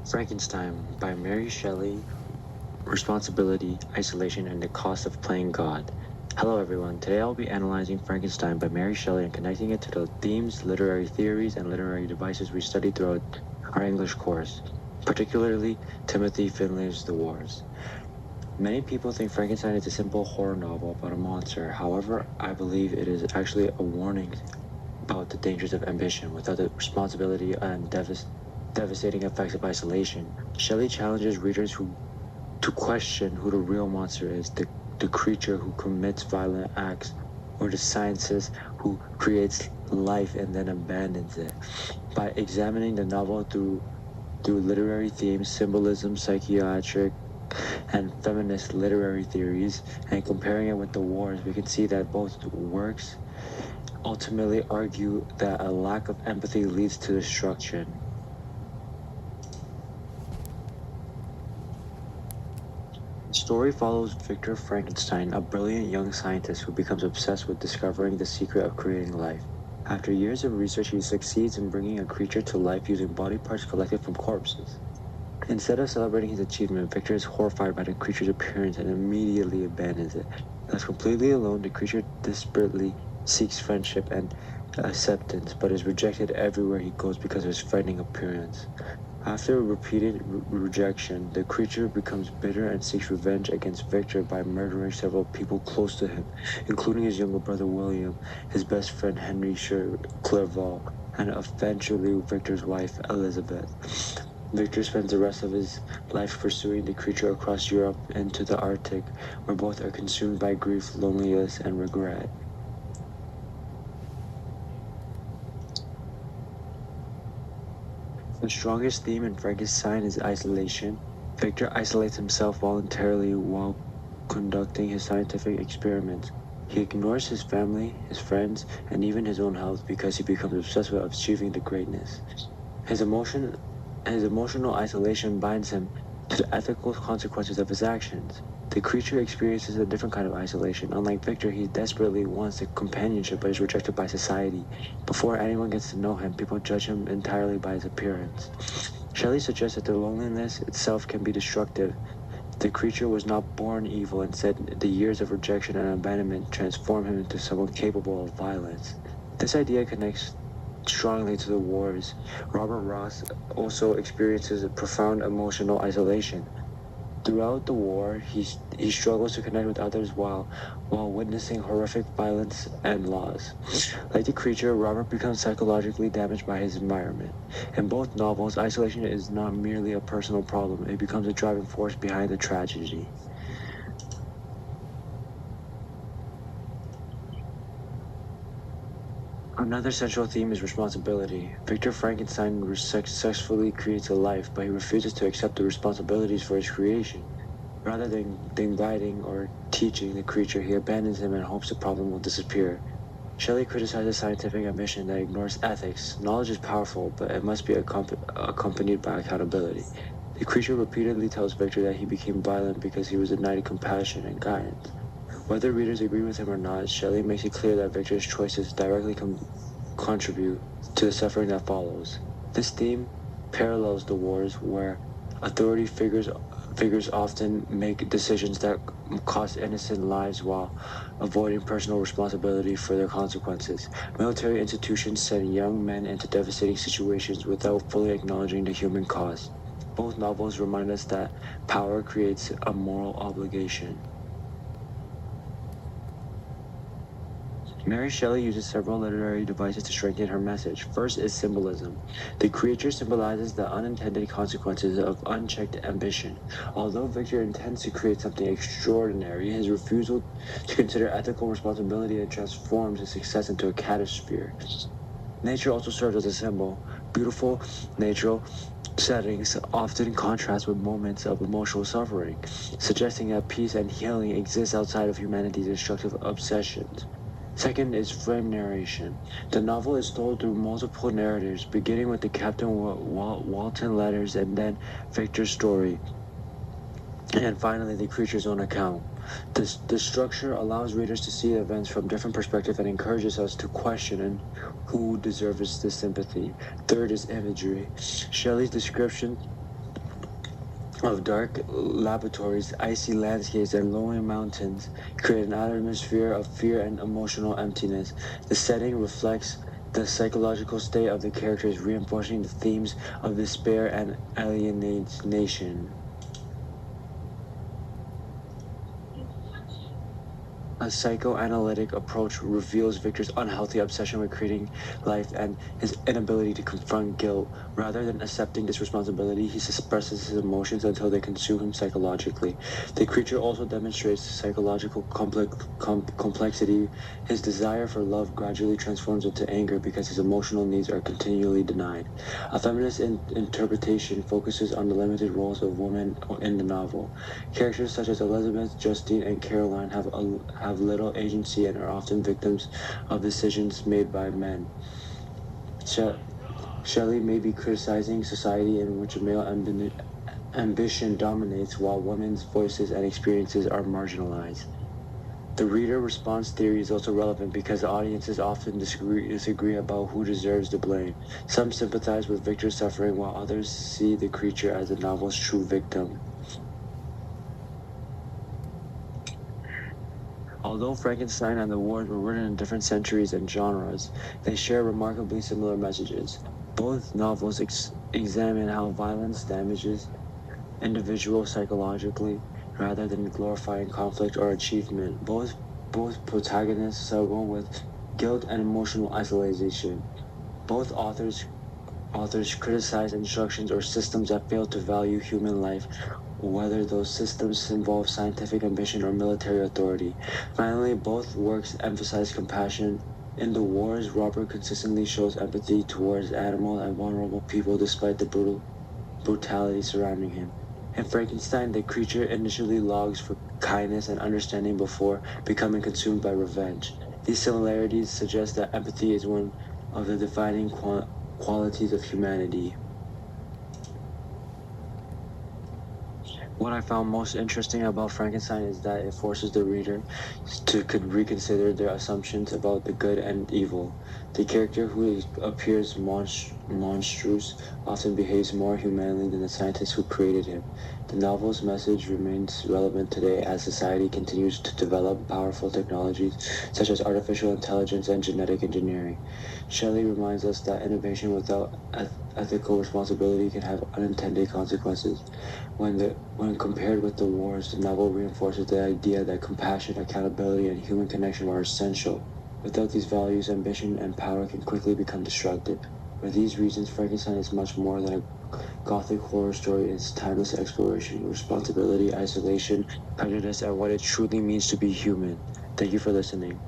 Frankenstein by Mary Shelley. Responsibility, Isolation, and the Cost of Playing God. Hello everyone, today I'll be analyzing Frankenstein by Mary Shelley and connecting it to the themes, literary theories, and literary devices we studied throughout our English course, particularly Timothy Finlay's The Wars. Many people think Frankenstein is a simple horror novel about a monster. However, I believe it is actually a warning about the dangers of ambition without the responsibility and devastating effects of isolation. Shelley challenges readers to question who the real monster is, the creature who commits violent acts, or the scientist who creates life and then abandons it. By examining the novel through literary themes, symbolism, psychiatric, and feminist literary theories, and comparing it with The Wars, we can see that both works ultimately argue that a lack of empathy leads to destruction. The story follows Victor Frankenstein, a brilliant young scientist who becomes obsessed with discovering the secret of creating life. After years of research, he succeeds in bringing a creature to life using body parts collected from corpses. Instead of celebrating his achievement, Victor is horrified by the creature's appearance and immediately abandons it. Thus, completely alone, the creature desperately seeks friendship and acceptance, but is rejected everywhere he goes because of his frightening appearance. After repeated rejection, the creature becomes bitter and seeks revenge against Victor by murdering several people close to him, including his younger brother William, his best friend Henry Clerval, and eventually Victor's wife Elizabeth. Victor spends the rest of his life pursuing the creature across Europe into the Arctic, where both are consumed by grief, loneliness, and regret. The strongest theme in Frankenstein is isolation. Victor isolates himself voluntarily while conducting his scientific experiments. He ignores his family, his friends, and even his own health because he becomes obsessed with achieving the greatness. His emotional isolation binds him to the ethical consequences of his actions. The creature experiences a different kind of isolation. Unlike Victor, he desperately wants the companionship but is rejected by society. Before anyone gets to know him, people judge him entirely by his appearance. Shelley suggests that the loneliness itself can be destructive. The creature was not born evil, instead, the years of rejection and abandonment transform him into someone capable of violence. This idea connects strongly to The Wars. Robert Ross also experiences a profound emotional isolation. Throughout the war, he struggles to connect with others while witnessing horrific violence and loss. Like the creature, Robert becomes psychologically damaged by his environment. In both novels, isolation is not merely a personal problem, it becomes a driving force behind the tragedy. Another central theme is responsibility. Victor Frankenstein successfully creates a life, but he refuses to accept the responsibilities for his creation. Rather than guiding or teaching the creature, he abandons him and hopes the problem will disappear. Shelley criticizes scientific ambition that ignores ethics. Knowledge is powerful, but it must be accompanied by accountability. The creature repeatedly tells Victor that he became violent because he was denied compassion and guidance. Whether readers agree with him or not, Shelley makes it clear that Victor's choices directly contribute to the suffering that follows. This theme parallels The Wars, where authority figures often make decisions that cost innocent lives while avoiding personal responsibility for their consequences. Military institutions send young men into devastating situations without fully acknowledging the human cost. Both novels remind us that power creates a moral obligation. Mary Shelley uses several literary devices to strengthen her message. First is symbolism. The creature symbolizes the unintended consequences of unchecked ambition. Although Victor intends to create something extraordinary, his refusal to consider ethical responsibility transforms his success into a catastrophe. Nature also serves as a symbol. Beautiful natural settings often contrast with moments of emotional suffering, suggesting that peace and healing exist outside of humanity's destructive obsessions. Second is frame narration. The novel is told through multiple narratives, beginning with the Captain Walton letters and then Victor's story, and finally the creature's own account. The structure allows readers to see events from different perspectives and encourages us to question who deserves this sympathy. Third is imagery. Shelley's description of dark laboratories, icy landscapes, and lonely mountains create an atmosphere of fear and emotional emptiness. The setting reflects the psychological state of the characters, reinforcing the themes of despair and alienation. A psychoanalytic approach reveals Victor's unhealthy obsession with creating life and his inability to confront guilt. Rather than accepting this responsibility, he suppresses his emotions until they consume him psychologically. The creature also demonstrates psychological complexity. His desire for love gradually transforms into anger because his emotional needs are continually denied. A feminist interpretation focuses on the limited roles of women in the novel. Characters such as Elizabeth, Justine, and Caroline have little agency and are often victims of decisions made by men. Shelley may be criticizing society in which male ambition dominates while women's voices and experiences are marginalized. The reader response theory is also relevant because audiences often disagree about who deserves the blame. Some sympathize with Victor's suffering while others see the creature as the novel's true victim. Although Frankenstein and the Wars were written in different centuries and genres, they share remarkably similar messages. Both novels examine how violence damages individuals psychologically rather than glorifying conflict or achievement. Both protagonists struggle with guilt and emotional isolation. Both authors criticize instructions or systems that fail to value human life, whether those systems involve scientific ambition or military authority. Finally, both works emphasize compassion. In the Wars, Robert consistently shows empathy towards animal and vulnerable people despite the brutality surrounding him. In Frankenstein, the creature initially longs for kindness and understanding before becoming consumed by revenge. These similarities suggest that empathy is one of the defining qualities of humanity. What I found most interesting about Frankenstein is that it forces the reader to reconsider their assumptions about the good and evil. The character who appears monstrous often behaves more humanely than the scientist who created him. The novel's message remains relevant today as society continues to develop powerful technologies such as artificial intelligence and genetic engineering. Shelley reminds us that innovation without ethical responsibility can have unintended consequences. When compared with the wars, the novel reinforces the idea that compassion, accountability, and human connection are essential. Without these values, ambition and power can quickly become destructive. For these reasons, Frankenstein is much more than a gothic horror story. It's timeless exploration of responsibility, isolation, prejudice, and what it truly means to be human. Thank you for listening.